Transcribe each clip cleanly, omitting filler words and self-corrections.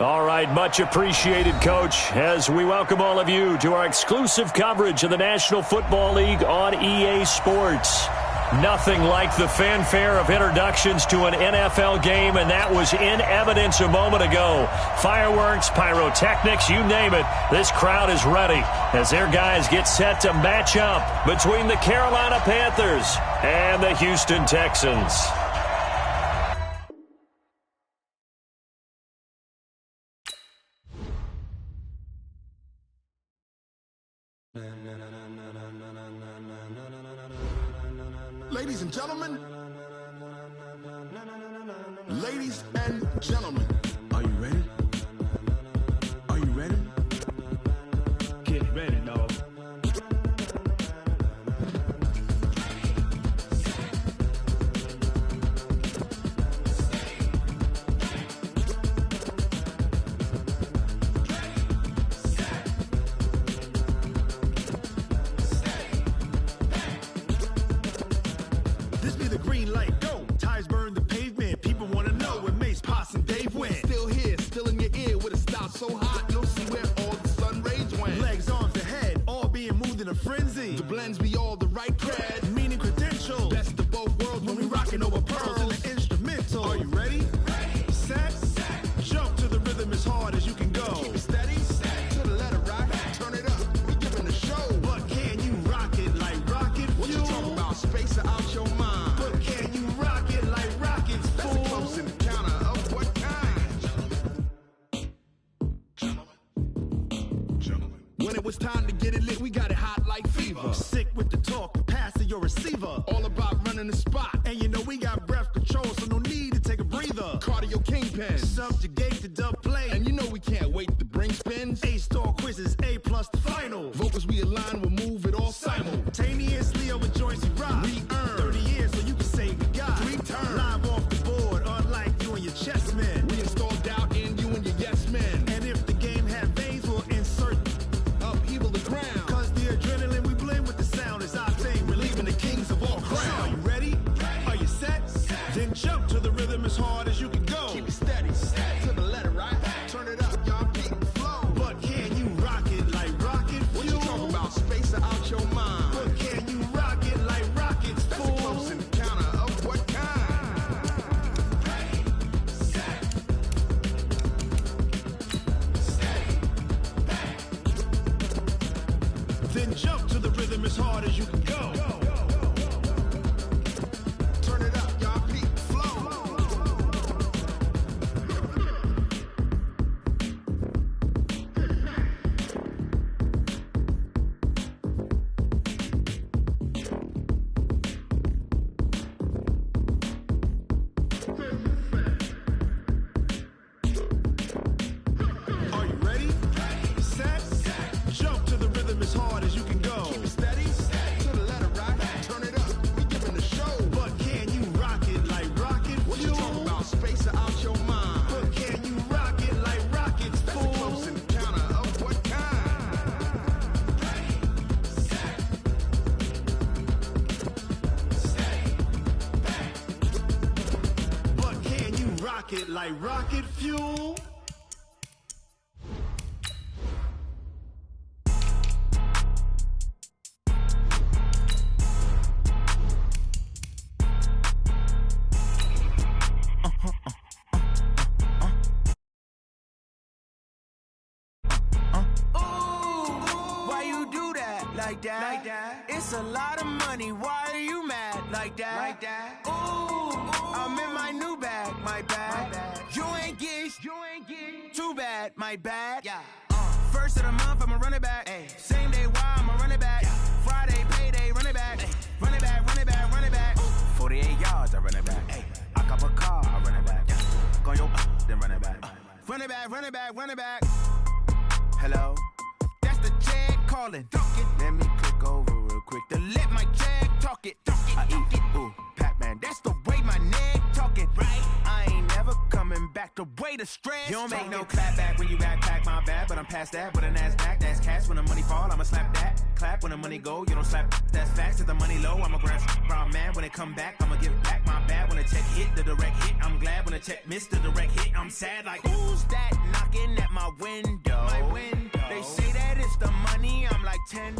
All right, much appreciated, Coach, as we welcome all of you to our exclusive coverage of the National Football League on EA Sports. Nothing like the fanfare of introductions to an NFL game, and that was in evidence a moment ago. Fireworks, pyrotechnics, you name it, this crowd is ready as their guys get set to match up between the Carolina Panthers and the Houston Texans. Ladies and gentlemen, ladies and gentlemen, are you ready? Are you ready? Get ready, dog. This be the green light, go. Tires burn the pavement. People want to know where Mace, Potts, and Dave went. Still here, still in your ear with a style so hot, you'll see where all the sun rays went. Legs, arms, and head, all being moved in a frenzy. The blends be all the right cred, meaning credentials. Best of both worlds when we rocking over pearls in the instrumental. Are you ready? Ready. Set. Jump to the rhythm as hard as you can go. Keep it steady. To the letter right. Turn it up. We giving the show. But can you rock it like rocket fuel? What you talking about? Space out your mind. But can you rock it like rockets, fool? That's a close encounter of what kind? Gentlemen. When it was time to get it lit, we got it hot like fever. Sick with the talk, pass to your receiver. All about running the spot. And you know we got breath control, so no need to take a breather. Cardio kingpin. Subjugate the dub play. And you know we can't wait to bring spins. A-star quizzes, A+ the final. Vocals we align, we'll move it all simultaneously over joints we rock. We earn 30 years so you can say we got 3 turns. Live off the board, unlike you and your chess men. We install doubt in you and your yes men. And if the game had veins, we'll insert upheaval the ground. Cause the adrenaline we blend with the sound is our thing, relieving the kings of all crowns. So are you ready? Are you set? Then jump to the rhythm as hard as you can go. Keep it steady, to the letter right. Turn it up, y'all, keep the flow. But can you rock it like rocket fuel? What you talking about? Space out your mind. But can you rock it like rockets, fool? That's a close encounter of what kind? Ready, set, steady, back. Then jump to the rhythm as hard as you can go. Turn it up, y'all, keep the flow. Are you ready? Set. Jump to the rhythm as hard as you can go. Keep it steady. To the letter right. Turn it up. We giving the show. But can you rock it like rocket fuel? What you talking about? Space out your mind. But can you rock it like rockets, fool? That's a close encounter of what kind? Ready, set, steady, back. But can you rock it like rocket fuel? Why you do that like that? Like that? It's a lot of money. Why are you mad like that? Like that? Ooh, I'm in my new bag, my bag. You ain't get too bad, my bad. Yeah. First of the month, I'ma run it back. Ay. Same day, why I'ma run it back. Yeah. Friday, payday, run it back. Ay. Run it back, run it back, run it back. 48 yards, I run it back. Ay. I cop a car, I run it back. Yeah. Go yo, then run it back. Run it back, run it back, run it back. Hello? That's the jag calling. Let me click over real quick to let my jag talk it. I eat it, ooh, Pac-Man. That's the way my neck talking. Right? I ain't never coming back the way the stress. You don't make no clap back when you backpack, my bad. But I'm past that with a NASDAQ. That's cash when the money fall. I'ma slap that. Clap when the money go. You don't slap. That's facts. If the money low, I'ma grab brown man. When it come back, I'ma give back my bad. When the check hit, the direct hit. I'm glad when the to check Mr. Direct Hit. I'm sad like, who's that knocking at my window? They say that it's the money. I'm like 10.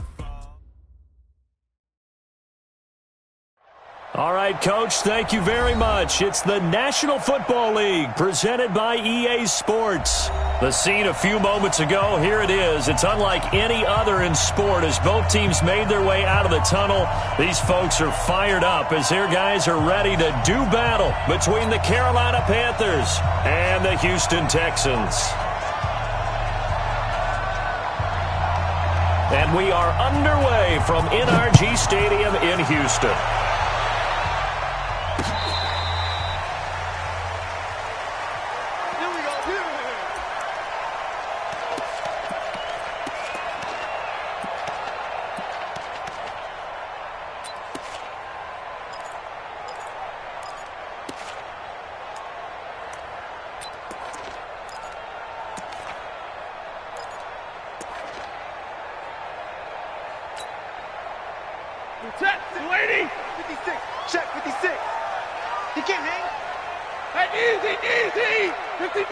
All right, Coach, thank you very much. It's the National Football League presented by EA Sports. The scene a few moments ago, here it is. It's unlike any other in sport as both teams made their way out of the tunnel. These folks are fired up as their guys are ready to do battle between the Carolina Panthers and the Houston Texans. And we are underway from NRG Stadium in Houston. Check, 280. 56. Check, 56. He can't hang. Hey, easy. 59.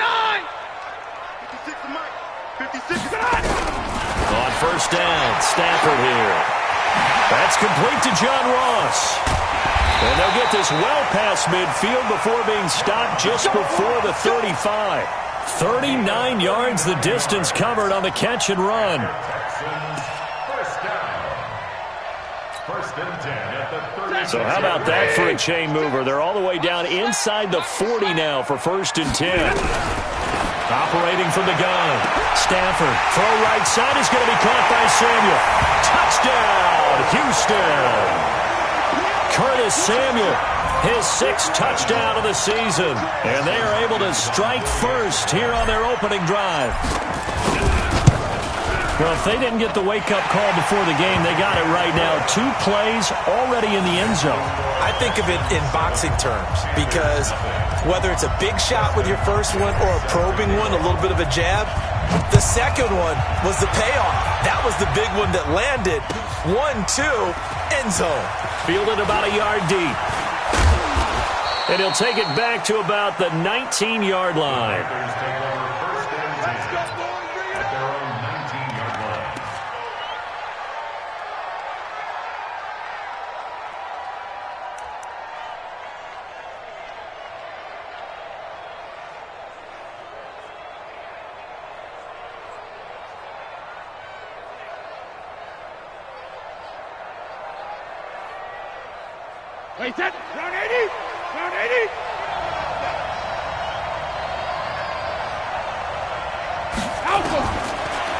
56 to Mike. 56 is on. On first down, Stafford here. That's complete to John Ross. And they'll get this well past midfield before being stopped just before the 35. 39 yards the distance covered on the catch and run. So how about that for a chain mover? They're all the way down inside the 40 now for 1st and 10. Operating from the gun. Stafford, throw right side is going to be caught by Samuel. Touchdown, Houston. Curtis Samuel, his 6th touchdown of the season. And they are able to strike first here on their opening drive. Well, if they didn't get the wake-up call before the game, they got it right now. 2 plays already in the end zone. I think of it in boxing terms because whether it's a big shot with your first one or a probing one, a little bit of a jab, the second one was the payoff. That was the big one that landed. 1-2, end zone. Fielded about a yard deep. And he'll take it back to about the 19-yard line. Wait, set. Round 80. Round 80. Alpha.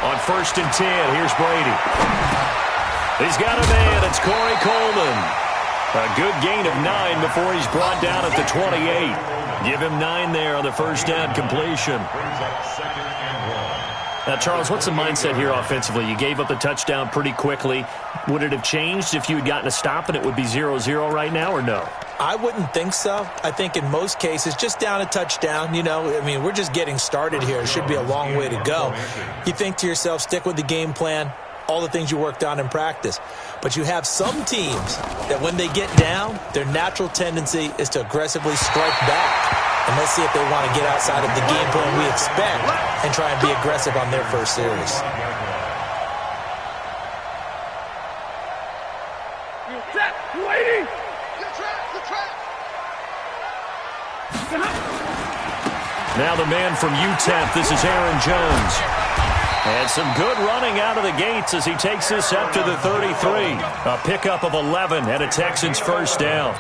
On 1st and 10, here's Brady. He's got a man. It's Corey Coleman. A good gain of 9 before he's brought down at the 28. Give him 9 there on the first down completion. Now, Charles, what's the mindset here offensively? You gave up the touchdown pretty quickly. Would it have changed if you had gotten a stop and it would be 0-0 right now, or no? I wouldn't think so. I think in most cases, just down a touchdown, we're just getting started here. It should be a long way to go. You think to yourself, stick with the game plan, all the things you worked on in practice. But you have some teams that when they get down, their natural tendency is to aggressively strike back. And let's see if they want to get outside of the game plan we expect and try and be aggressive on their first series. Now the man from UTEP, this is Aaron Jones. And some good running out of the gates as he takes this up to the 33. A pickup of 11 and a Texans first down.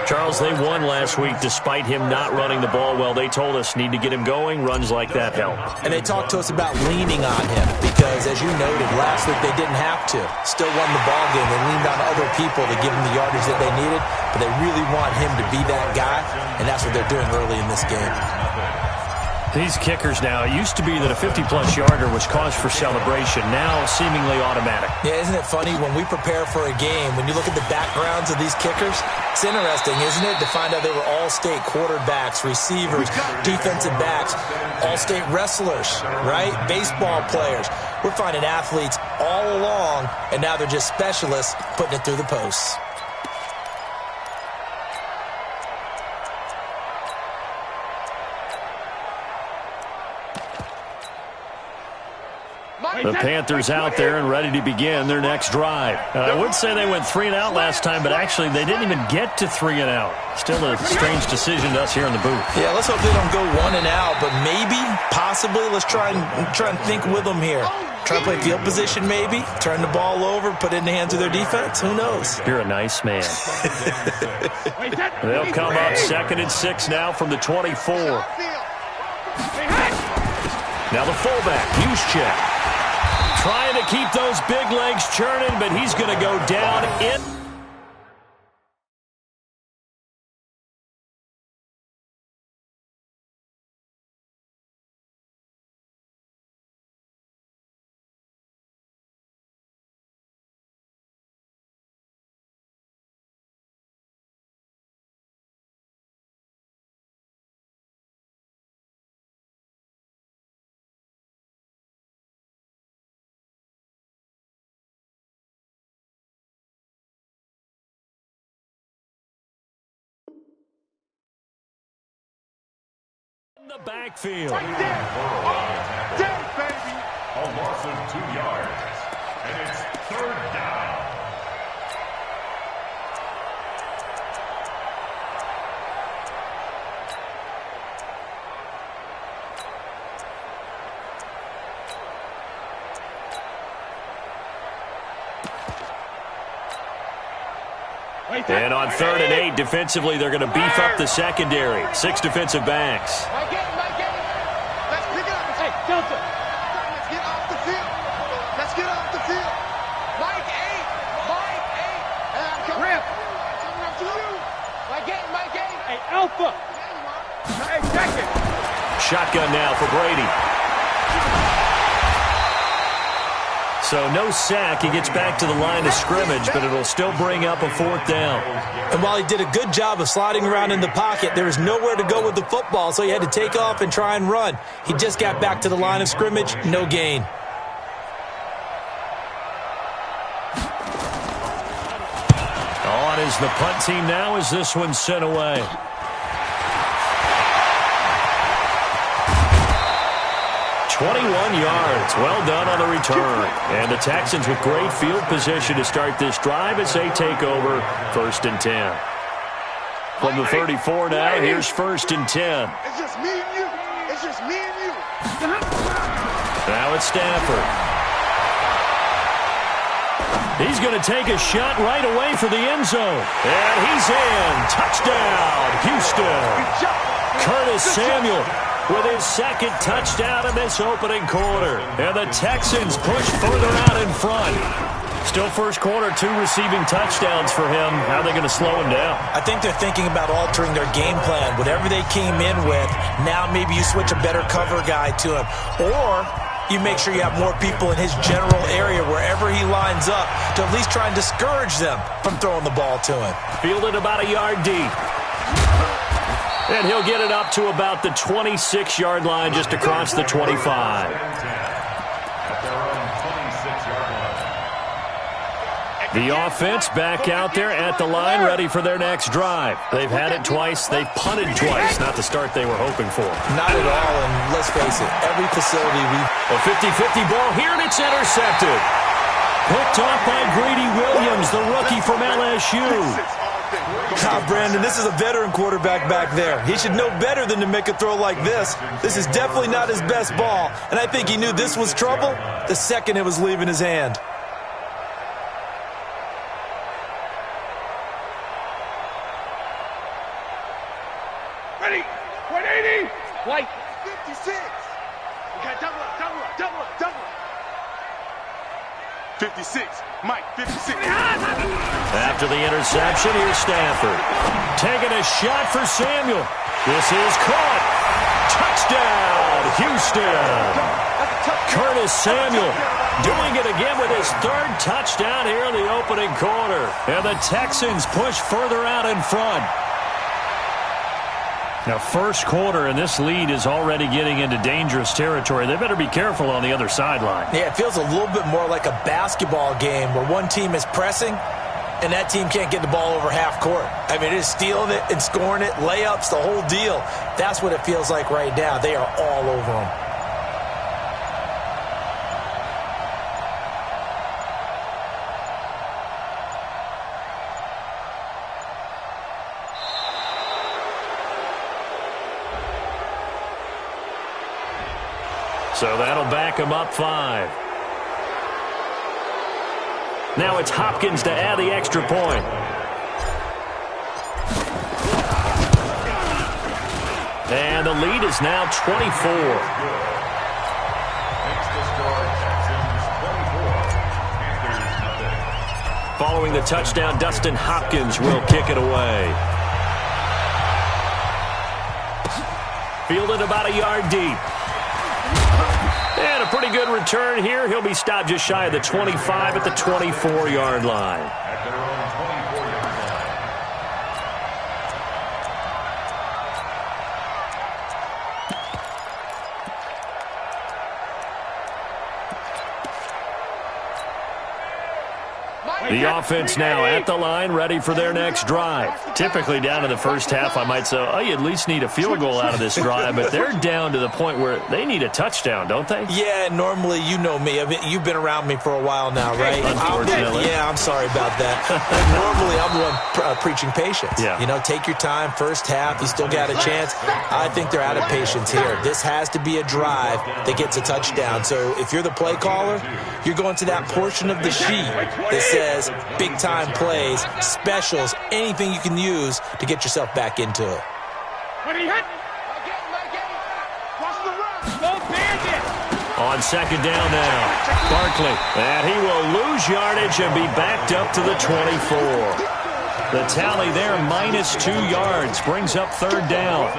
Charles, they won last week despite him not running the ball well. They told us need to get him going. Runs like that help. And they talked to us about leaning on him because, as you noted, last week they didn't have to. Still won the ball game. They leaned on other people to give them the yardage that they needed, but they really want him to be that guy, and that's what they're doing early in this game. These kickers now, it used to be that a 50-plus yarder was cause for celebration. Now, seemingly automatic. Yeah, isn't it funny? When we prepare for a game, when you look at the backgrounds of these kickers, it's interesting, isn't it, to find out they were all-state quarterbacks, receivers, defensive backs, all-state wrestlers, right? Baseball players. We're finding athletes all along, and now they're just specialists putting it through the posts. The Panthers out there and ready to begin their next drive. I would say they went 3 and out last time, but actually they didn't even get to 3 and out. Still a strange decision to us here in the booth. Yeah, let's hope they don't go 1 and out, but maybe, possibly, let's try and think with them here. Try to play field position maybe, turn the ball over, put it in the hands of their defense. Who knows? You're a nice man. They'll come up 2nd and 6 now from the 24. Now the fullback, Juszczyk. Trying to keep those big legs churning, but he's going to go down in. The backfield. Right there. Oh, there, baby. A loss of 2 yards. And it's 3rd down. And on 3rd and 8, defensively, they're going to beef up the secondary. 6 defensive backs. Let's pick it up. Hey, Delta. Let's get off the field. Let's get off the field. Mike 8. Mike 8. And I'm coming. Rip. Coming up to you. Mike 8. Hey, Alpha. Hey, second. Shotgun now for Brady. So no sack. He gets back to the line of scrimmage, but it'll still bring up a 4th down. And while he did a good job of sliding around in the pocket, there was nowhere to go with the football, so he had to take off and try and run. He just got back to the line of scrimmage, no gain. On is the punt team now as this one's sent away. Yards. Well done on the return. And the Texans with great field position to start this drive as they take over 1st and 10. From the 34 now, here's 1st and 10. It's just me and you. It's just me and you. Now it's Stafford. He's going to take a shot right away for the end zone. And he's in. Touchdown, Houston. Curtis Samuel with his 2nd touchdown in this opening quarter. And the Texans push further out in front. Still first quarter, 2 receiving touchdowns for him. How are they going to slow him down? I think they're thinking about altering their game plan. Whatever they came in with, now maybe you switch a better cover guy to him. Or you make sure you have more people in his general area wherever he lines up to at least try and discourage them from throwing the ball to him. Fielded about a yard deep. And he'll get it up to about the 26-yard line just across the 25. The offense back out there at the line, ready for their next drive. They've had it twice. They've punted twice. Not the start they were hoping for. Not at all, and let's face it, every facility A 50-50 ball here, and it's intercepted. Picked off by Grady Williams, the rookie from LSU. God, Brandon, this is a veteran quarterback back there. He should know better than to make a throw like this. This is definitely not his best ball, and I think he knew this was trouble the second it was leaving his hand. Ready. 180. White. 56. We got double up. 56. Mike, 56. After the interception, here's Stafford. Taking a shot for Samuel. This is caught. Touchdown, Houston. Curtis Samuel doing it again with his 3rd touchdown here in the opening quarter. And the Texans push further out in front. Now, first quarter, and this lead is already getting into dangerous territory. They better be careful on the other sideline. Yeah, it feels a little bit more like a basketball game where one team is pressing and that team can't get the ball over half court. I mean, it is stealing it and scoring it, layups, the whole deal. That's what it feels like right now. They are all over them. So that'll back him up 5. Now it's Hopkins to add the extra point. And the lead is now 24. Following the touchdown, Dustin Hopkins will kick it away. Fielded about a yard deep. And a pretty good return here. He'll be stopped just shy of the 25 at the 24-yard line. At their own 24-yard line. The offense now at the line, ready for their next drive. Typically down in the first half, I might say, oh, you at least need a field goal out of this drive, but they're down to the point where they need a touchdown, don't they? Yeah, normally, you know me. I mean, you've been around me for a while now, right? Unfortunately. Yeah, I'm sorry about that. Normally, I'm the one preaching patience. Yeah. You know, take your time, first half, you still got a chance. I think they're out of patience here. This has to be a drive that gets a touchdown. So if you're the play caller, you're going to that portion of the sheet that says big-time plays, specials, anything you can use to get yourself back into it. On second down now, Barkley. And he will lose yardage and be backed up to the 24. The tally there, -2 yards, brings up third down.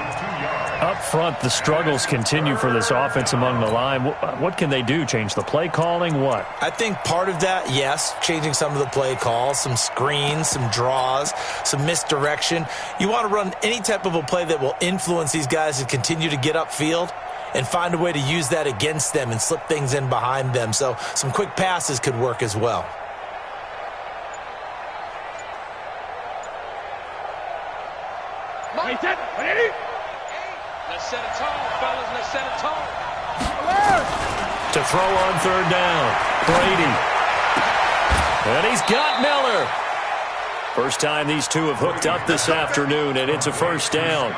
Up front, the struggles continue for this offense among the line. What can they do? Change the play calling? What? I think part of that, yes, changing some of the play calls, some screens, some draws, some misdirection. You want to run any type of a play that will influence these guys to continue to get upfield and find a way to use that against them and slip things in behind them. So some quick passes could work as well. Let's set a tone, fellas. Let's set a tone. To throw on third down, Brady. And he's got Miller. First time these two have hooked up this afternoon, and it's a first down.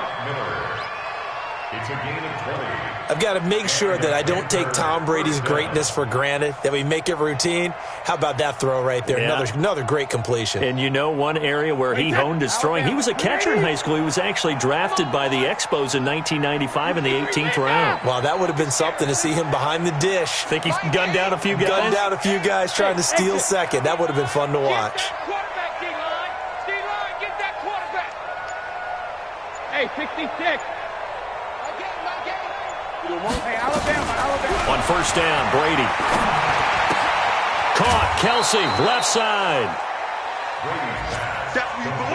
It's a gain of 20. I've got to make sure that I don't take Tom Brady's greatness for granted, that we make it routine. How about that throw right there? Yeah. Another great completion. And you know one area where he honed his throwing? He was a catcher in high school. He was actually drafted by the Expos in 1995 in the 18th round. Wow, that would have been something to see him behind the dish. Think he's gunned down a few guys? Gunned down a few guys trying to steal second. That would have been fun to watch. Quarterback, D-line. D-line, get that quarterback. Hey, 66. On first down, Brady. Caught, Kelsey, left side.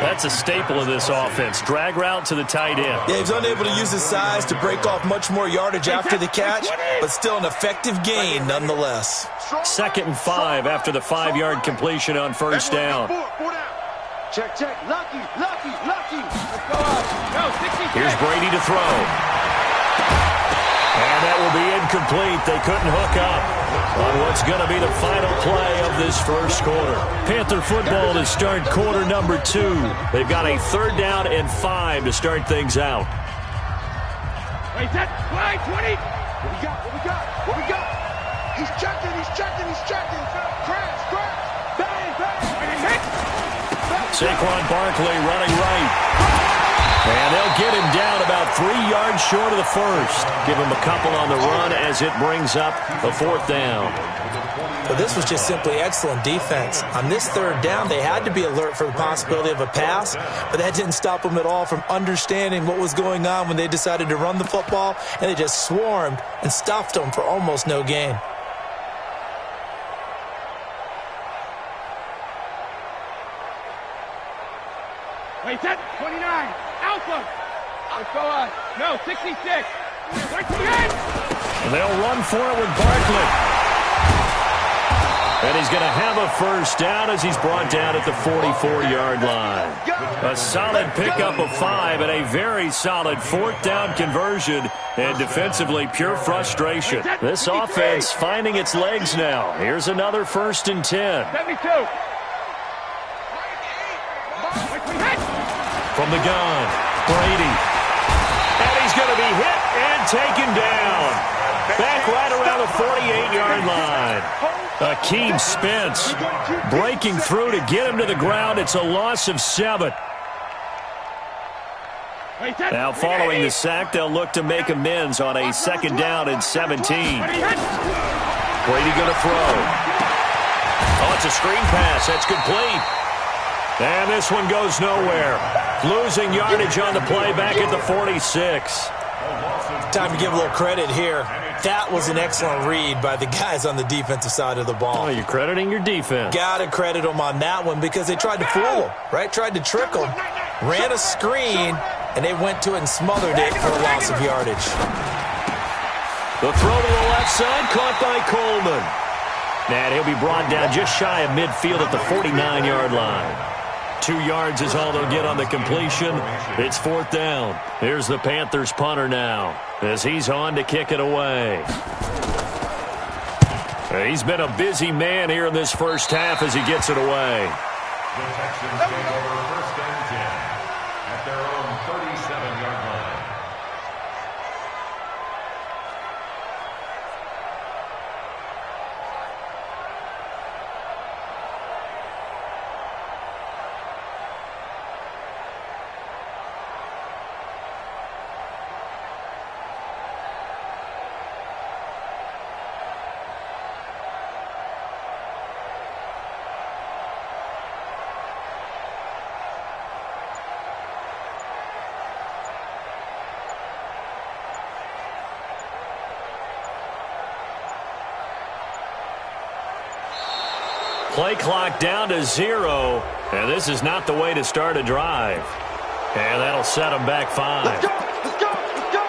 That's a staple of this offense. Drag route to the tight end. Yeah, he's unable to use his size to break off much more yardage after the catch, but still an effective gain nonetheless. 2nd and 5 after the 5-yard completion on first down. Check. Lucky. Here's Brady to throw. And that will be incomplete. They couldn't hook up on what's going to be the final play of this first quarter. Panther football to start quarter number 2. They've got a 3rd down and 5 to start things out. Wait, that line 20. What we got? He's checking. Crash. Bang. Saquon Barkley running right. And they'll get him down about 3 yards short of the first. Give him a couple on the run as it brings up the 4th down. But this was just simply excellent defense. On this 3rd down, they had to be alert for the possibility of a pass, but that didn't stop them at all from understanding what was going on when they decided to run the football, and they just swarmed and stuffed them for almost no gain. Wait, that 29. Alpha. Let's go on. No, 66. 28. And they'll run for it with Barkley. And he's going to have a first down as he's brought down at the 44-yard line. A solid pickup of 5 and a very solid 4th down conversion. And defensively, pure frustration. This offense finding its legs now. Here's another 1st and 10. 72. From the gun, Brady. And he's going to be hit and taken down. Back right around 48-yard line. Akeem Spence breaking through to get him to the ground. It's a loss of 7. Now, following the sack, they'll look to make amends on a 2nd down and 17. Brady going to throw. Oh, it's a screen pass. That's complete. And this one goes nowhere. Losing yardage on the play back at the 46. Time to give a little credit here. That was an excellent read by the guys on the defensive side of the ball. Oh, you're crediting your defense. Got to credit them on that one because they tried to fool them, right? Tried to trick them. Ran a screen, and they went to it and smothered it for a loss of yardage. The throw to the left side, caught by Coleman. And he'll be brought down just shy of midfield at the 49-yard line. 2 yards is all they'll get on the completion. It's 4th down. Here's the Panthers punter now as he's on to kick it away. He's been a busy man here in this first half as he gets it away. The Texans take over 1st and 10 at their own 37-yard line. Play clock down to 0, and this is not the way to start a drive. And that'll set them back 5. Let's go! Let's go! Let's go!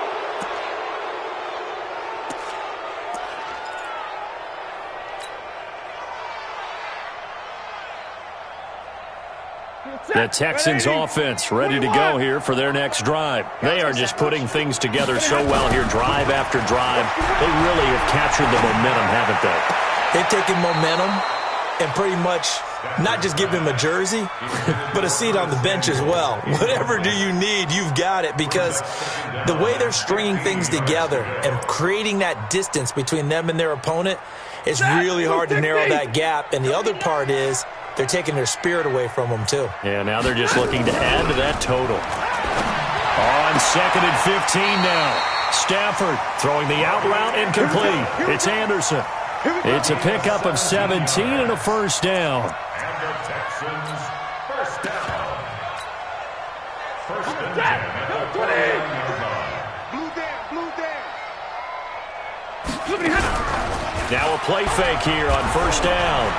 The Texans offense ready to go here for their next drive. They are just putting things together so well here, drive after drive. They really have captured the momentum, haven't they? They've taken momentum and pretty much not just give him a jersey, but a seat on the bench as well. Whatever do you need, you've got it, because the way they're stringing things together and creating that distance between them and their opponent is really hard to narrow that gap. And the other part is they're taking their spirit away from them, too. Yeah, now they're just looking to add to that total. On 2nd and 15 now. Stafford throwing the out route incomplete. It's Anderson. It's a pickup of 17 and a 1st down. And the Texans, 1st down. 1st and 10 at the 49-yard line. Now a play fake here on 1st down.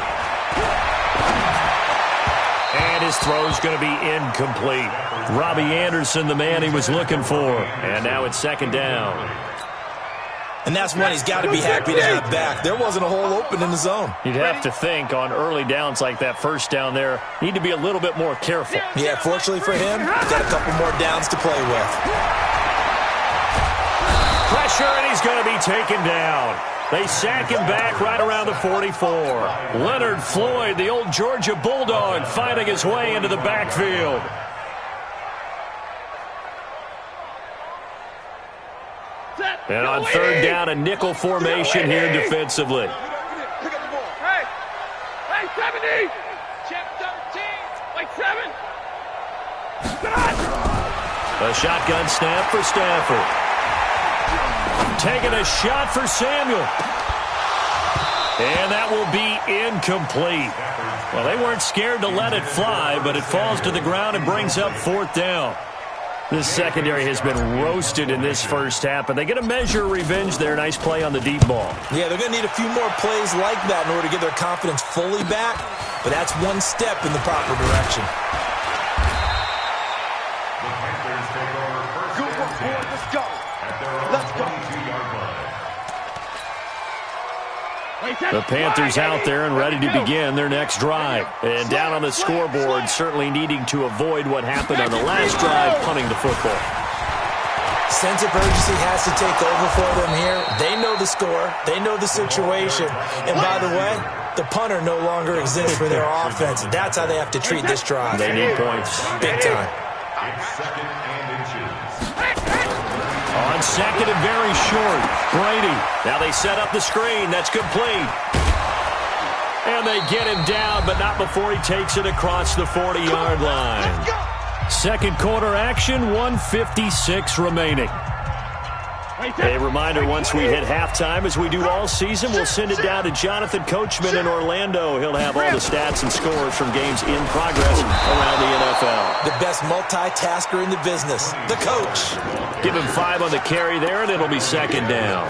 And his throw's going to be incomplete. Robbie Anderson, the man he was looking for. And now it's 2nd down. And that's one he's got to be happy to have back. There wasn't a hole open in the zone. You'd have to think on early downs like that 1st down there, need to be a little bit more careful. Yeah, fortunately for him, got a couple more downs to play with. Pressure, and he's going to be taken down. They sack him back right around the 44. Leonard Floyd, the old Georgia Bulldog, fighting his way into the backfield. And on 3rd down, a nickel formation here defensively. Hey, 70! Check 13, like 7. A shotgun snap for Stafford. Taking a shot for Samuel. And that will be incomplete. Well, they weren't scared to let it fly, but it falls to the ground and brings up 4th down. This secondary has been roasted in this first half, but they get a measure of revenge there. Nice play on the deep ball. Yeah, they're going to need a few more plays like that in order to get their confidence fully back, but that's one step in the proper direction. The Panthers take over 1st and 10 Let's go! at their own 22-yard line. The Panthers out there and ready to begin their next drive. And down on the scoreboard, certainly needing to avoid what happened on the last drive, punting the football. Sense of urgency has to take over for them here. They know the score. They know the situation. And by the way, the punter no longer exists for their offense. That's how they have to treat this drive. They need points. Big time. It's 2nd and inches. On On second and very short, Brady. Now they set up the screen. That's complete. And they get him down, but not before he takes it across the 40-yard line. Second quarter action, 1:56 remaining. A reminder, once we hit halftime, as we do all season, we'll send it down to Jonathan Coachman in Orlando. He'll have all the stats and scores from games in progress around the NFL. The best multitasker in the business, the coach. Give him 5 on the carry there, and it'll be second down.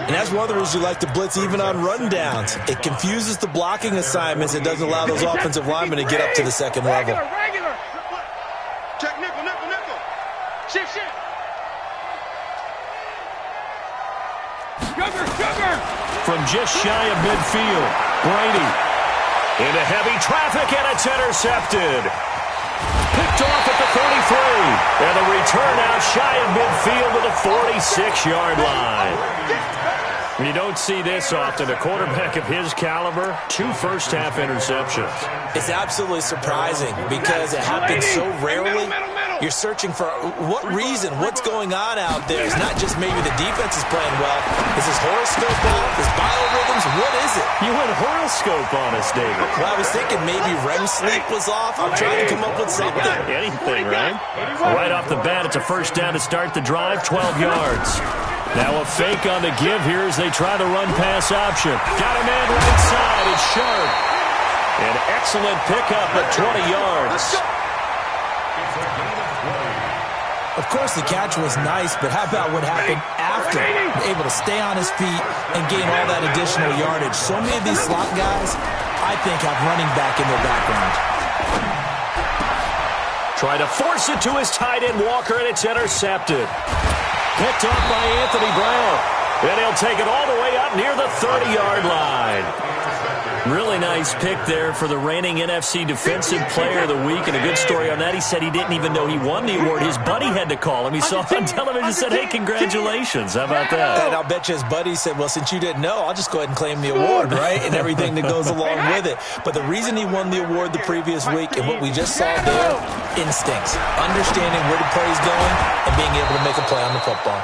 And that's one of the reasons you like to blitz even on rundowns. It confuses the blocking assignments. It doesn't allow those offensive linemen to get up to the second level. Regular. Check nickel. Shift. Sugar. From just shy of midfield, Brady into heavy traffic, and it's intercepted. Picked off at the 33. And the return out shy of midfield to the 46-yard line. You don't see this often. A quarterback of his caliber, 2 first-half interceptions. It's absolutely surprising because it happens so rarely. You're searching for what reason, what's going on out there. It's not just maybe the defense is playing well. Is his horoscope off? His biorhythms? What is it? You went horoscope on us, David. Well, I was thinking maybe REM sleep was off. I'm trying to come up with something. Anything, right? Right off the bat, it's a first down to start the drive, 12 yards. Now a fake on the give here as they try to run pass option. Got a man right side. It's Sharp. An excellent pickup at 20 yards. Of course, the catch was nice, but how about what happened after? Able to stay on his feet and gain all that additional yardage. So many of these slot guys, I think, have running back in their background. Try to force it to his tight end, Walker, and it's intercepted. Picked off by Anthony Brown. And he'll take it all the way up near the 30-yard line. Really nice pick there for the reigning NFC Defensive Player of the Week. And a good story on that. He said he didn't even know he won the award. His buddy had to call him. He saw it on television and said, hey, congratulations. How about that? And I'll bet you his buddy said, well, since you didn't know, I'll just go ahead and claim the award, right? And everything that goes along with it. But the reason he won the award the previous week and what we just saw there, instincts. Understanding where the play is going and being able to make a play on the football.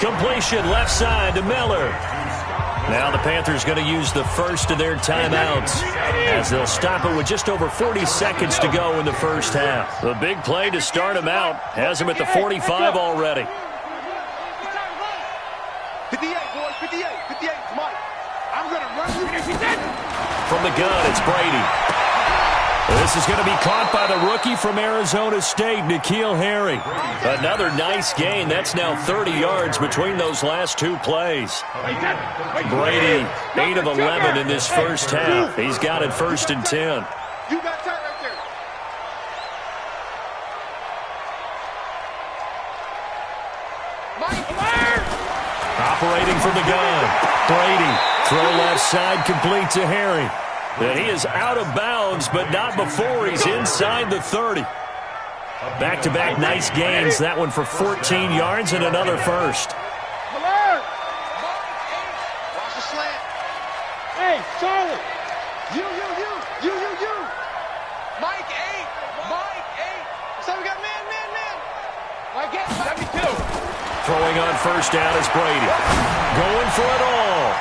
Completion left side to Miller. Now the Panthers going to use the first of their timeouts as they'll stop it with just over 40 seconds to go in the first half. The big play to start him out has him at the 45 already. 58, boys, 58, Mike. I'm going to run you. From the gun, it's Brady. This is going to be caught by the rookie from Arizona State, N'Keal Harry. Another nice gain. That's now 30 yards between those last 2 plays. Brady, 8 of 11 in this first half. He's got it 1st and 10. You got tight right there. Mike, alert! Operating from the gun. Brady, throw left side, complete to Harry. And he is out of bounds, but not before he's inside the 30. Back-to-back nice gains. That one for 14 yards and another first. Alert! Watch the slant. Hey, Charlie. You. Mike 8. So we got man. Mike 8, 72. Throwing on first down is Brady. Going for it all.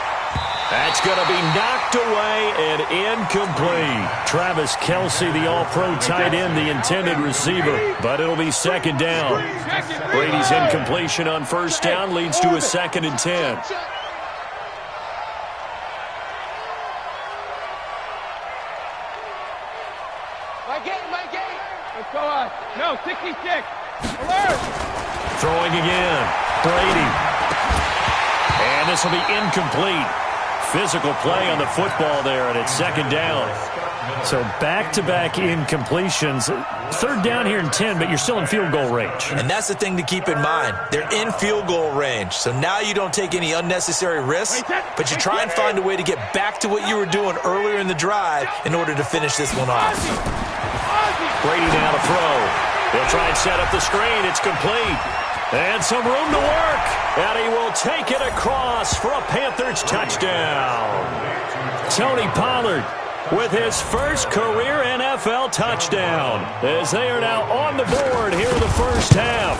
That's going to be knocked away and incomplete. Travis Kelce, the all-pro tight end, the intended receiver. But it'll be second down. Brady's incompletion on first down leads to a 2nd and 10. Mike 8. Let's go. No, 66. Alert. Throwing again. Brady. And this will be incomplete. Physical play on the football there, and it's second down. So back-to-back incompletions. Third down here in 10, but you're still in field goal range. And that's the thing to keep in mind. They're in field goal range. So now you don't take any unnecessary risks, but you try and find a way to get back to what you were doing earlier in the drive in order to finish this one off. Brady now to throw. He'll try and set up the screen. It's complete. And some room to work. And he will take it across for a Panthers touchdown. Tony Pollard with his first career NFL touchdown as they are now on the board here in the first half.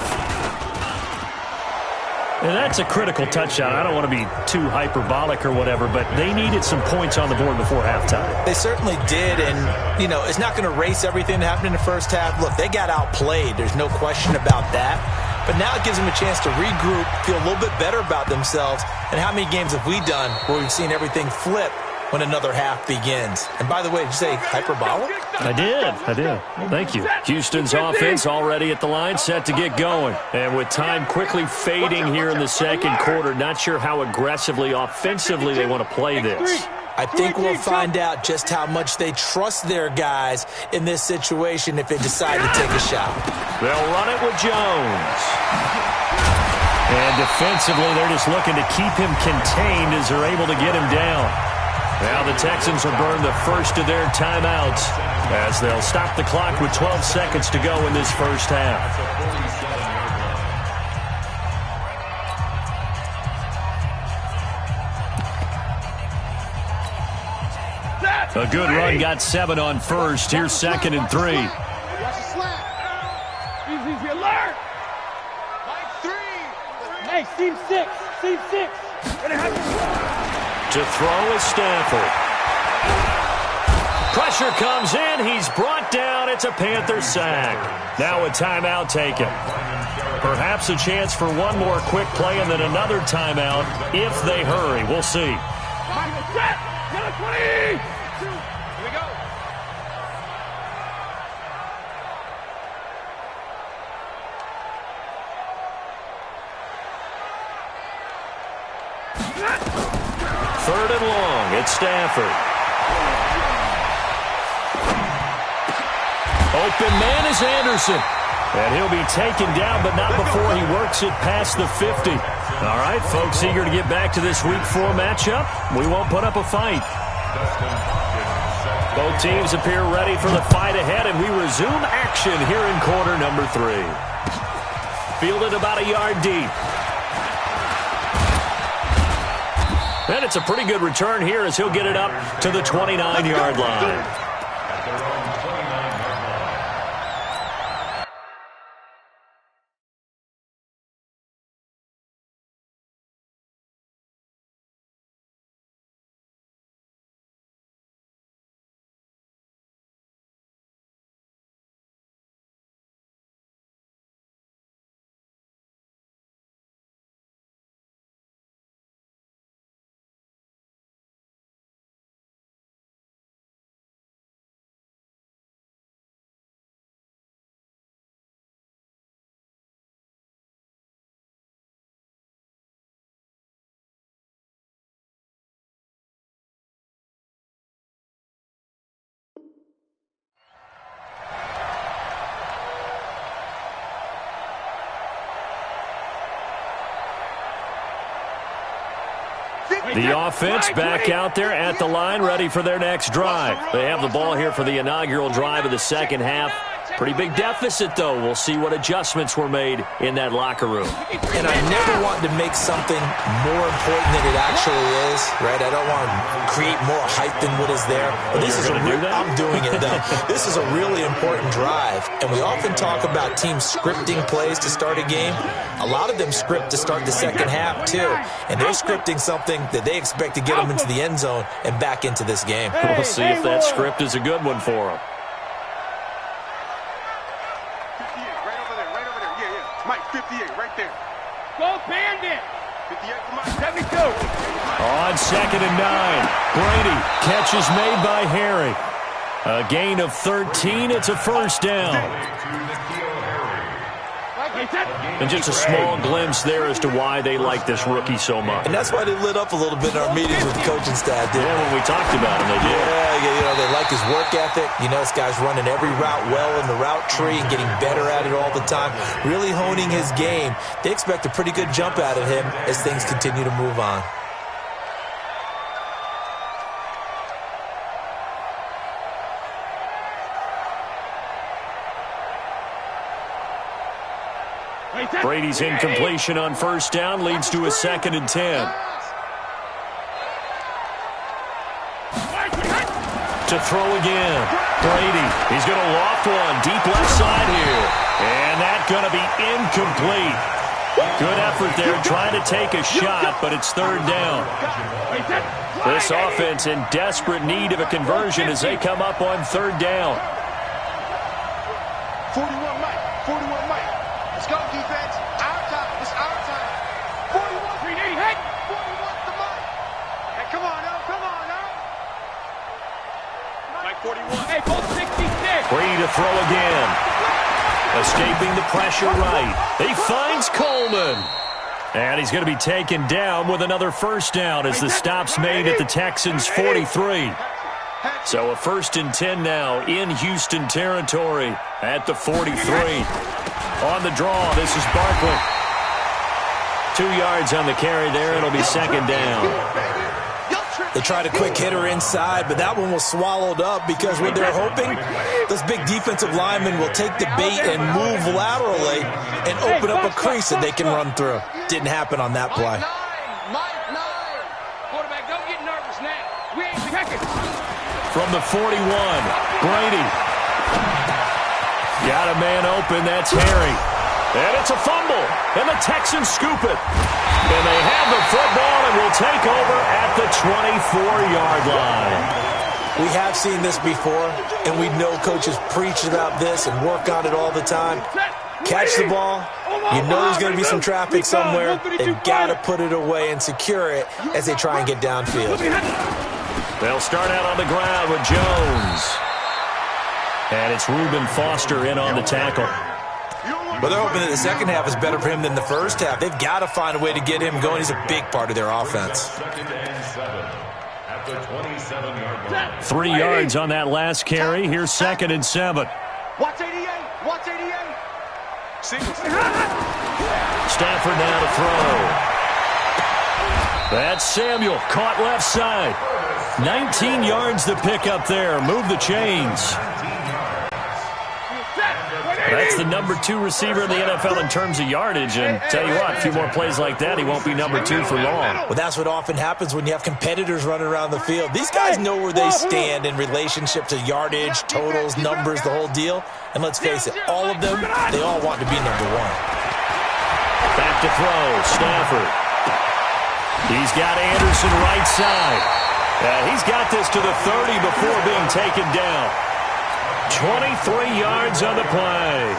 And that's a critical touchdown. I don't want to be too hyperbolic or whatever, but they needed some points on the board before halftime. They certainly did, and, you know, it's not going to erase everything that happened in the first half. Look, they got outplayed. There's no question about that. But now it gives them a chance to regroup, feel a little bit better about themselves. And how many games have we done where we've seen everything flip when another half begins? And by the way, did you say hyperbolic? I did. Thank you. Houston's offense already at the line, set to get going. And with time quickly fading here in the second quarter, not sure how aggressively, offensively they want to play this. I think we'll find out just how much they trust their guys in this situation if they decide to take a shot. They'll run it with Jones. And defensively, they're just looking to keep him contained as they're able to get him down. Now the Texans will burn the first of their timeouts as they'll stop the clock with 12 seconds to go in this first half. A good run, got 7 on first. Here's 2nd and 3. Watch the slap. Easy, alert. Line 3. Hey, seam 6. To throw is Stafford. Pressure comes in. He's brought down. It's a Panther sack. Now a timeout taken. Perhaps a chance for one more quick play and then another timeout if they hurry. We'll see. Yellow 20. Third and long. It's Stafford. Open man is Anderson. And he'll be taken down, but not before he works it past the 50. All right, folks, eager to get back to this Week 4 matchup. We won't put up a fight. Both teams appear ready for the fight ahead, and we resume action here in quarter number 3. Fielded about a yard deep. And it's a pretty good return here as he'll get it up to the 29-yard line. The offense back out there at the line, ready for their next drive. They have the ball here for the inaugural drive of the second half. Pretty big deficit, though. We'll see what adjustments were made in that locker room. And I never want to make something more important than it actually is, right? I don't want to create more hype than what is there. But this is I'm doing it, though. This is a really important drive. And we often talk about teams scripting plays to start a game. A lot of them script to start the second half, too. And they're scripting something that they expect to get them into the end zone and back into this game. We'll see if that script is a good one for them. Mike, 58, right there. Go Bandit! 58 for Mike. 72. On 2nd and 9. Brady, catch is made by Harry. A gain of 13. It's a first down. And just a small glimpse there as to why they like this rookie so much. And that's why they lit up a little bit in our meetings with the coaching staff. Yeah, when we talked about him, they did. Yeah, you know, they like his work ethic. You know, this guy's running every route well in the route tree and getting better at it all the time. Really honing his game. They expect a pretty good jump out of him as things continue to move on. Brady's incompletion on first down leads to a 2nd and 10. To throw again. Brady, he's going to loft one deep left side here. And that's going to be incomplete. Good effort there, trying to take a shot, but it's third down. This offense in desperate need of a conversion as they come up on third down. 41 Mike. 41 Mike. Let's go, defense. Our time. It's our time. 41. 380, hey! 41 to Mike. Hey, come on, now. Come on, now. Mike 41. Hey, Bolt 66. Free to throw again. Escaping the pressure right. He finds Coleman. And he's going to be taken down with another first down as the stop's made at the Texans' 43. So a 1st and 10 now in Houston territory at the 43. On the draw, this is Barkley. 2 yards on the carry there. It'll be second down. They tried a quick hitter inside, but that one was swallowed up because what they're hoping, those big defensive linemen will take the bait and move laterally and open up a crease that they can run through. Didn't happen on that play. Mike 9. Quarterback, don't get nervous now. We ain't checking. From the 41, Brady. Got a man open, that's Harry. And it's a fumble, and the Texans scoop it. And they have the football and will take over at the 24-yard line. We have seen this before, and we know coaches preach about this and work on it all the time. Catch the ball. You know there's going to be some traffic somewhere. They've got to put it away and secure it as they try and get downfield. They'll start out on the ground with Jones. And it's Reuben Foster in on the tackle. But they're hoping that the second half is better for him than the first half. They've got to find a way to get him going. He's a big part of their offense. 3 yards on that last carry. Here's 2nd and 7. Watch 88. Watch 88. Stafford now to throw. That's Samuel, caught left side. 19 yards to pick up there. Move the chains. That's the number 2 receiver in the NFL in terms of yardage. And tell you what, a few more plays like that, he won't be number 2 for long. Well, that's what often happens when you have competitors running around the field. These guys know where they stand in relationship to yardage, totals, numbers, the whole deal. And let's face it, all of them, they all want to be number 1. Back to throw, Stafford. He's got Anderson right side. He's got this to the 30 before being taken down. 23 yards on the play.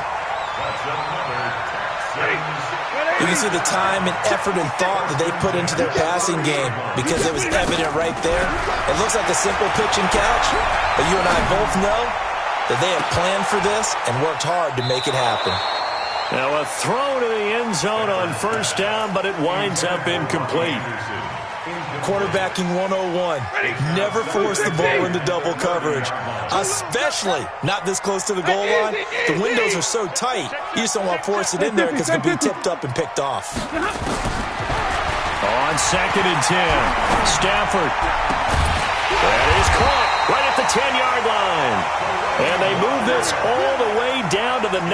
You can see the time and effort and thought that they put into their passing game because it was evident right there. It looks like a simple pitch and catch, but you and I both know that they have planned for this and worked hard to make it happen. Now a throw to the end zone on first down, but it winds up incomplete. Quarterbacking 101. Never force the ball into double coverage, especially not this close to the goal line. The windows are so tight, you just don't want to force it in there because it can be tipped up and picked off. On 2nd and 10, Stafford. That is caught right at the 10-yard line. And they move this all the way down to the 9.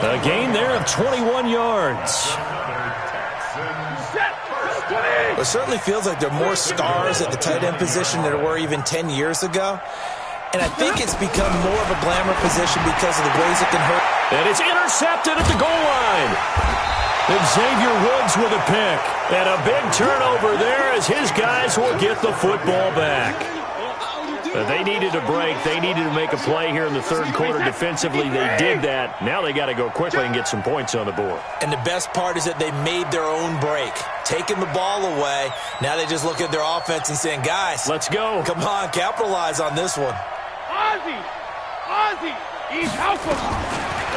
A gain there of 21 yards. It certainly feels like there are more stars at the tight end position than there were even 10 years ago. And I think it's become more of a glamour position because of the ways it can hurt. And it's intercepted at the goal line. And Xavier Woods with a pick. And a big turnover there as his guys will get the football back. They needed a break. They needed to make a play here in the third quarter defensively. They did that. Now they got to go quickly and get some points on the board. And the best part is that they made their own break. Taking the ball away. Now they just look at their offense and saying, guys, let's go. Come on, capitalize on this one. Ozzie, he's helping.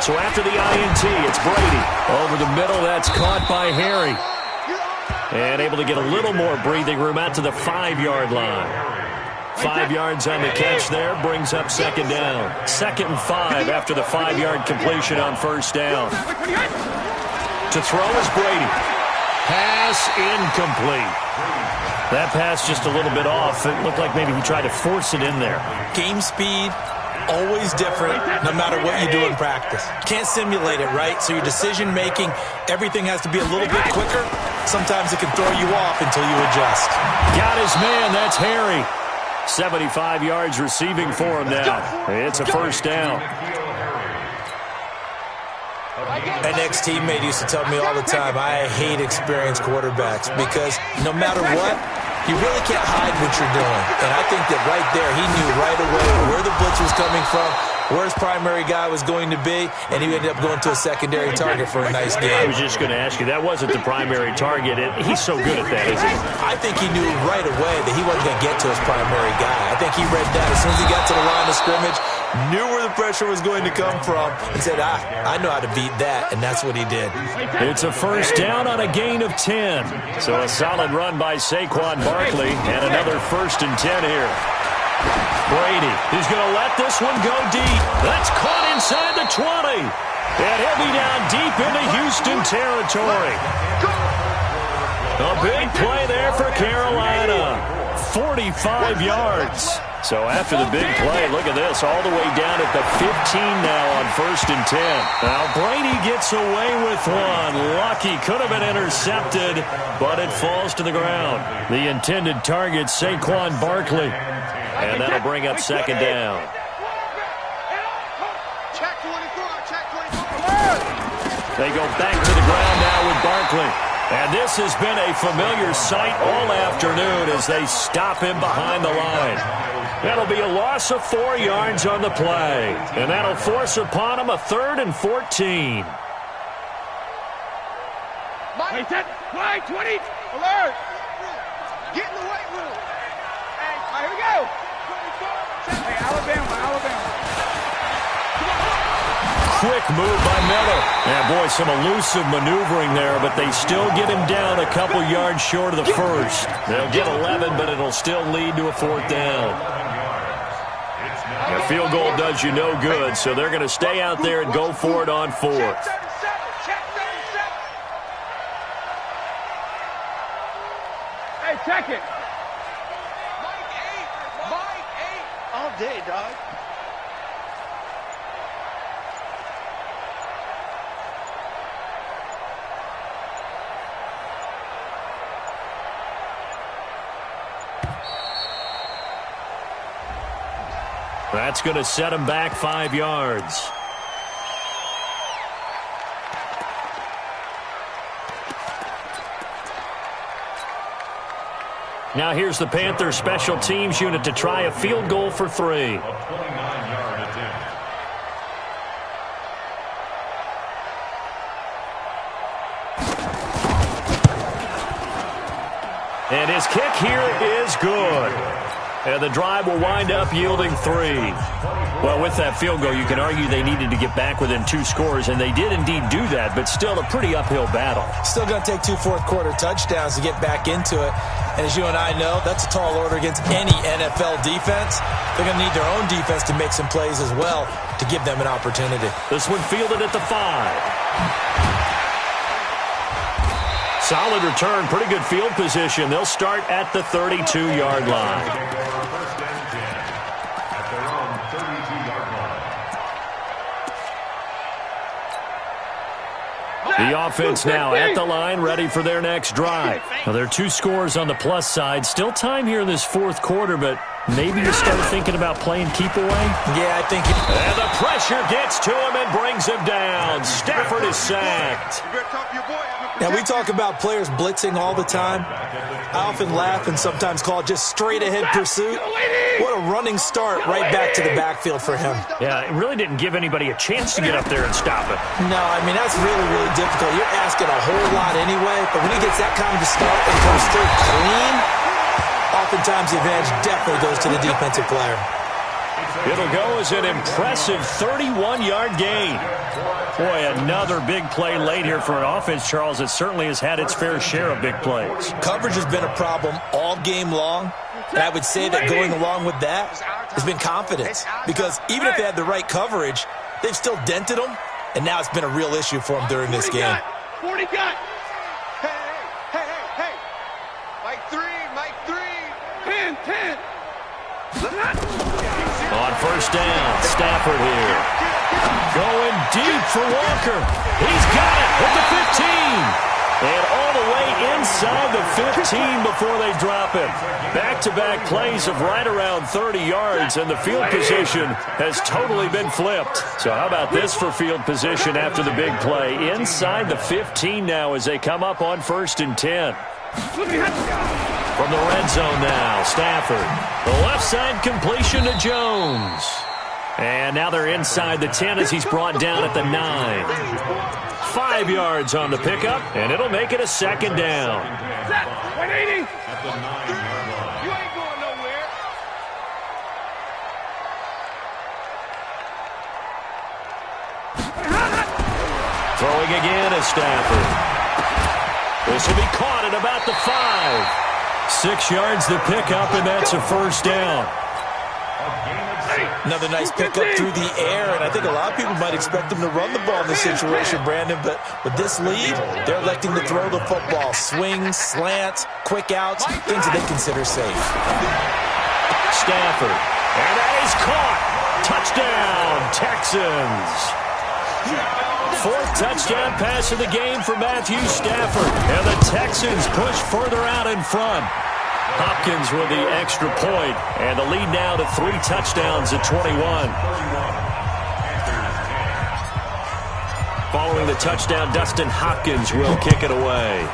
So after the INT, it's Brady. Over the middle, that's caught by Harry. And able to get a little more breathing room out to the 5-yard line. 5 yards on the catch there, brings up second down. 2nd and 5 after the 5-yard completion on first down. To throw is Brady. Pass incomplete. That pass just a little bit off. It looked like maybe he tried to force it in there. Game speed, always different, no matter what you do in practice. Can't simulate it, right? So your decision-making, everything has to be a little bit quicker. Sometimes it can throw you off until you adjust. Got his man, that's Harry. 75 yards receiving for him now. It's a first down. An ex-teammate used to tell me all the time, I hate experienced quarterbacks because no matter what, you really can't hide what you're doing. And I think that right there, he knew right away where the blitz was coming from, where his primary guy was going to be, and he ended up going to a secondary target for a nice game. I was just going to ask you, that wasn't the primary target. He's so good at that, isn't he? I think he knew right away that he wasn't going to get to his primary guy. I think he read that as soon as he got to the line of scrimmage, knew where the pressure was going to come from, and said, I know how to beat that, and that's what he did. It's a first down on a gain of 10. So a solid run by Saquon Barkley, and another 1st and 10 here. Brady, he's going to let this one go deep. That's caught inside the 20. And he'll be down deep into Houston territory. A big play there for Carolina. 45 yards. So after the big play, look at this, all the way down at the 15 now on 1st and 10. Now Brady gets away with one. Lucky, could have been intercepted, but it falls to the ground. The intended target, Saquon Barkley. And that'll bring up 2nd down. They go back to the ground now with Barkley. And this has been a familiar sight all afternoon as they stop him behind the line. That'll be a loss of 4 yards on the play. And that'll force upon him a 3rd and 14. Mike, set, fly, 20, alert. Get in the weight room. Hey, all right, here we go. Hey, Alabama. Quick move by Miller. And boy, some elusive maneuvering there, but they still get him down a couple yards short of the first. They'll get 11, but it'll still lead to a 4th down. A field goal does you no good, so they're going to stay out there and go for it on 4th. Hey, check it. Mike 8. All day, dog. That's going to set him back 5 yards. Now here's the Panthers special teams unit to try a field goal for 3. And his kick here is good. And the drive will wind up yielding 3. Well, with that field goal, you can argue they needed to get back within 2 scores, and they did indeed do that, but still a pretty uphill battle. Still going to take 2 fourth-quarter touchdowns to get back into it. And as you and I know, that's a tall order against any NFL defense. They're going to need their own defense to make some plays as well to give them an opportunity. This one fielded at the 5. Solid return, pretty good field position. They'll start at the 32-yard line. At their own 32-yard line. The offense now at the line, ready for their next drive. Well, there are 2 scores on the plus side. Still time here in this 4th quarter, but maybe you start thinking about playing keep away? Yeah, I think... And the pressure gets to him and brings him down. Stafford is sacked. Now, we talk about players blitzing all the time. I often laugh and sometimes call it just straight-ahead pursuit. What a running start right back to the backfield for him. Yeah, it really didn't give anybody a chance to get up there and stop it. No, I mean, that's really, really difficult. You're asking a whole lot anyway, but when he gets that kind of a start and comes through clean, oftentimes the advantage definitely goes to the defensive player. It'll go as an impressive 31-yard gain. Boy, another big play late here for an offense, Charles, that certainly has had its fair share of big plays. Coverage has been a problem all game long, and I would say that going along with that has been confidence, because even if they had the right coverage, they've still dented them, and now it's been a real issue for them during this game. 40 got. Hey. Mike 3. 10. On first down, Stafford here. Going deep for Walker. He's got it at the 15. And all the way inside the 15 before they drop him. Back-to-back plays of right around 30 yards, and the field position has totally been flipped. So how about this for field position after the big play? Inside the 15 now as they come up on 1st and 10. From the red zone now, Stafford. The left side completion to Jones. And now they're inside the 10 as he's brought down at the 9. 5 yards on the pickup, and it'll make it a 2nd down. 180. At the 9-yard line. You ain't going nowhere. Throwing again is Stafford. This will be caught at about the 5. 6 yards the pickup, and that's a 1st down. Another nice pickup through the air, and I think a lot of people might expect them to run the ball in this situation, Brandon, but with this lead, they're electing to throw the football. Swings, slants, quick outs, things that they consider safe. Stafford, and that is caught. Touchdown, Texans. 4th touchdown pass of the game for Matthew Stafford, and the Texans push further out in front. Hopkins with the extra point, and the lead now to 3 touchdowns at 21. Following the touchdown, Dustin Hopkins will kick it away.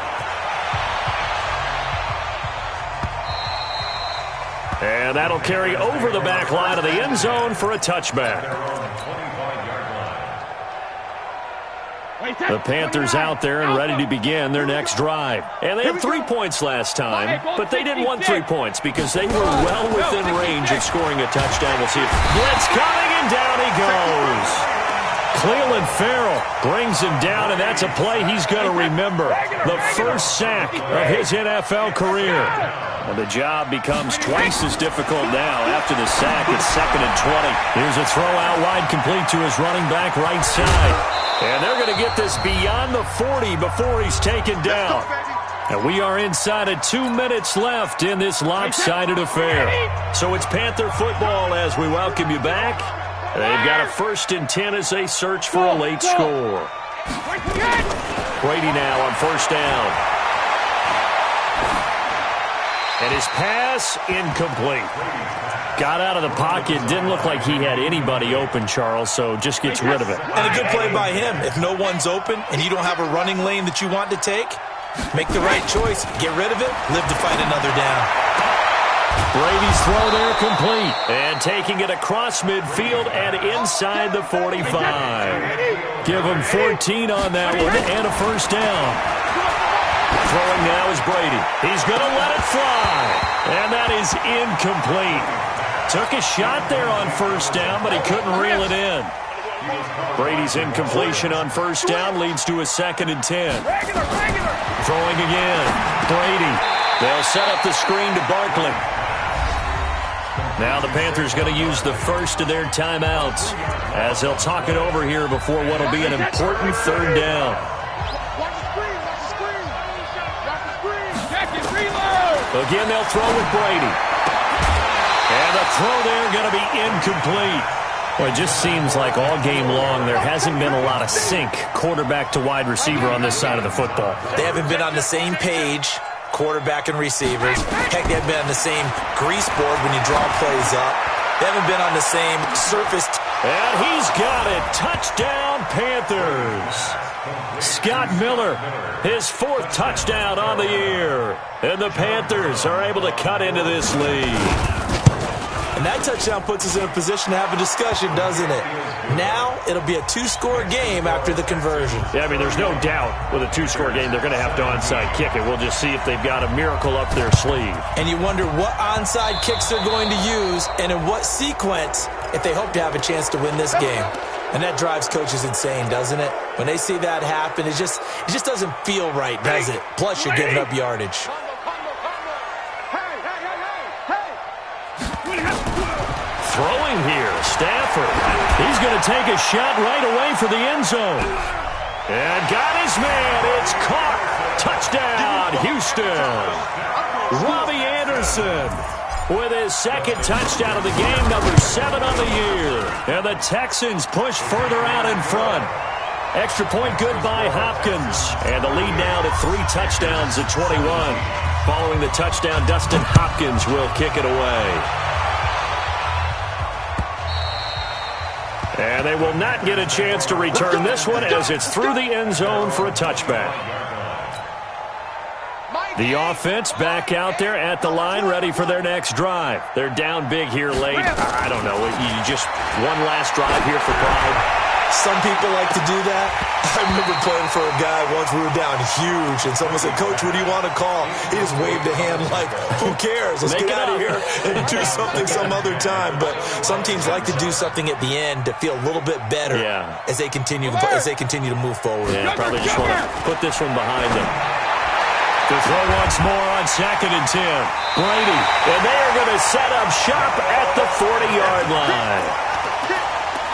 And that'll carry over the back line of the end zone for a touchback. The Panthers out there and ready to begin their next drive. And they had 3 points last time, but they didn't want 3 points because they were well within range of scoring a touchdown. We'll see if blitz coming, and down he goes. Cleveland Farrell brings him down, and that's a play he's going to remember. The first sack of his NFL career. And the job becomes twice as difficult now after the sack. It's 2nd and 20. Here's a throw out wide, complete to his running back right side. And they're going to get this beyond the 40 before he's taken down. And we are inside of 2 minutes left in this lopsided affair. So it's Panther football as we welcome you back. They've got a 1st and 10 as they search for a late score. Brady now on 1st down. And his pass incomplete. Got out of the pocket. Didn't look like he had anybody open, Charles, so just gets rid of it. And a good play by him. If no one's open and you don't have a running lane that you want to take, make the right choice. Get rid of it. Live to fight another down. Brady's throw there complete. And taking it across midfield and inside the 45. Give him 14 on that one and a 1st down. Throwing now is Brady. He's going to let it fly. And that is incomplete. Took a shot there on 1st down, but he couldn't reel it in. Brady's incompletion on 1st down leads to a 2nd and 10. Throwing again. Brady. They'll set up the screen to Barkley. Now the Panthers going to use the first of their timeouts as they'll talk it over here before what will be an important 3rd down. Again, they'll throw with Brady. And the throw there going to be incomplete. Well, it just seems like all game long there hasn't been a lot of sync quarterback to wide receiver on this side of the football. They haven't been on the same page, quarterback and receivers. Heck, they haven't been on the same grease board when you draw plays up. They haven't been on the same surface. And he's got it. Touchdown, Panthers. Scott Miller, his 4th touchdown on the year. And the Panthers are able to cut into this lead. And that touchdown puts us in a position to have a discussion, doesn't it? Now it'll be a 2-score game after the conversion. Yeah, I mean, there's no doubt with a 2-score game they're going to have to onside kick it. We'll just see if they've got a miracle up their sleeve. And you wonder what onside kicks they're going to use and in what sequence if they hope to have a chance to win this game. And that drives coaches insane, doesn't it? When they see that happen, it just doesn't feel right, does it? Plus, you're giving up yardage. Throwing here, Stafford. He's going to take a shot right away for the end zone. And got his man. It's caught. Touchdown, Houston. Robbie Anderson with his 2nd touchdown of the game, number 7 on the year. And the Texans push further out in front. Extra point good by Hopkins. And the lead now to 3 touchdowns at 21. Following the touchdown, Dustin Hopkins will kick it away. And they will not get a chance to return this one as it's through the end zone for a touchback. The offense back out there at the line, ready for their next drive. They're down big here late. I don't know. You just one last drive here for pride. Some people like to do that. I remember playing for a guy once. We were down huge, and someone said, "Coach, what do you want to call?" He just waved a hand like, "Who cares? Let's get out of here and do something some other time." But some teams like to do something at the end to feel a little bit better as they continue to move forward. Yeah, probably just want to put this one behind them. To throw once more on 2nd and 10. Brady, and they are going to set up shop at the 40-yard line.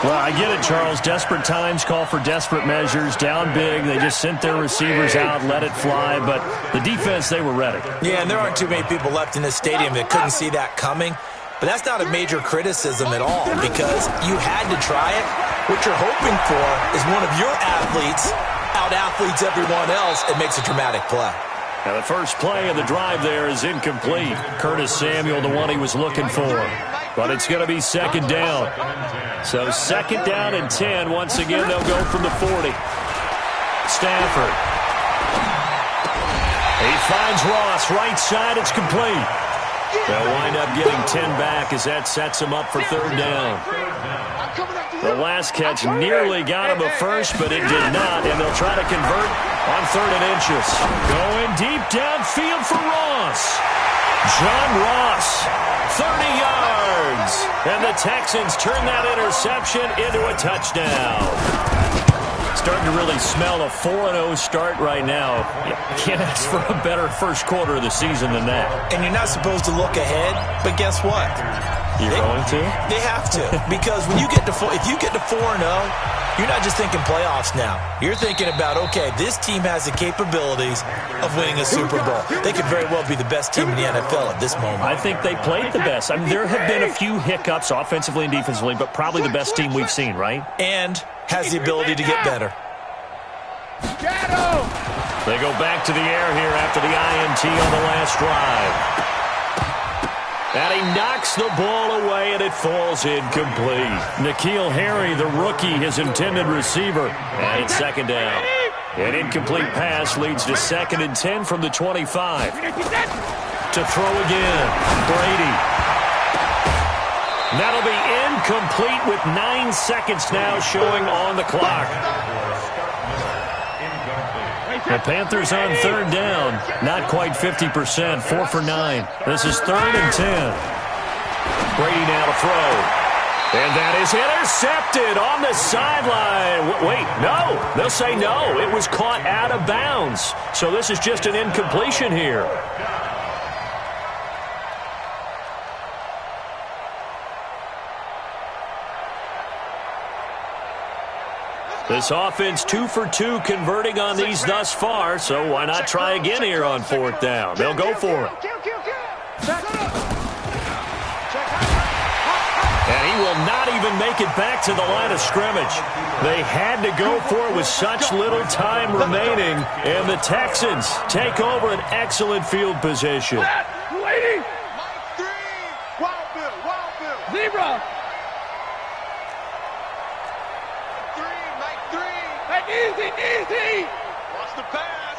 Well, I get it, Charles. Desperate times call for desperate measures. Down big, they just sent their receivers out, let it fly. But the defense, they were ready. Yeah, and there aren't too many people left in this stadium that couldn't see that coming. But that's not a major criticism at all because you had to try it. What you're hoping for is one of your athletes out-athletes everyone else and makes a dramatic play. Now the first play of the drive there is incomplete. Curtis Samuel, the one he was looking for. But it's going to be 2nd down. So 2nd down and 10. Once again, they'll go from the 40. Stafford. He finds Ross. Right side, it's complete. They'll wind up getting 10 back as that sets him up for 3rd down. The last catch nearly got him a first, but it did not, and they'll try to convert on 3rd and inches. Going deep downfield for Ross. John Ross, 30 yards. And the Texans turn that interception into a touchdown. Starting to really smell a 4-0 start right now. You can't ask for a better first quarter of the season than that. And you're not supposed to look ahead, but guess what? You're going to? They have to. Because when you get to if you get to 4-0, you're not just thinking playoffs now. You're thinking about, okay, this team has the capabilities of winning a Super Bowl. They could very well be the best team in the NFL at this moment. I think they played the best. I mean, there have been a few hiccups offensively and defensively, but probably the best team we've seen, right? And has the ability to get better. They go back to the air here after the INT on the last drive. And he knocks the ball away, and it falls incomplete. N'Keal Harry, the rookie, his intended receiver. And it's 2nd down. An incomplete pass leads to 2nd and 10 from the 25. To throw again, Brady. That'll be incomplete with 9 seconds now showing on the clock. The Panthers on 3rd down. Not quite 50%. 4 for 9. This is 3rd and 10. Brady now to throw. And that is intercepted on the sideline. Wait, no. They'll say no. It was caught out of bounds. So this is just an incompletion here. This offense 2 for 2 converting on these thus far, so why not try again here on 4th down? They'll go for it. And he will not even make it back to the line of scrimmage. They had to go for it with such little time remaining, and the Texans take over an excellent field position. Zebra. Easy. Watch the pass.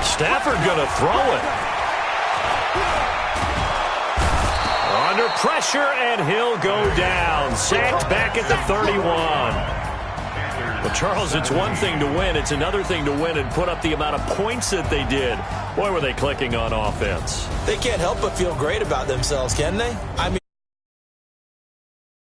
Stafford gonna throw it. Under pressure, and he'll go down. Sacked back at the 31. Well, Charles, it's one thing to win. It's another thing to win and put up the amount of points that they did. Boy, were they clicking on offense. They can't help but feel great about themselves, can they? I mean,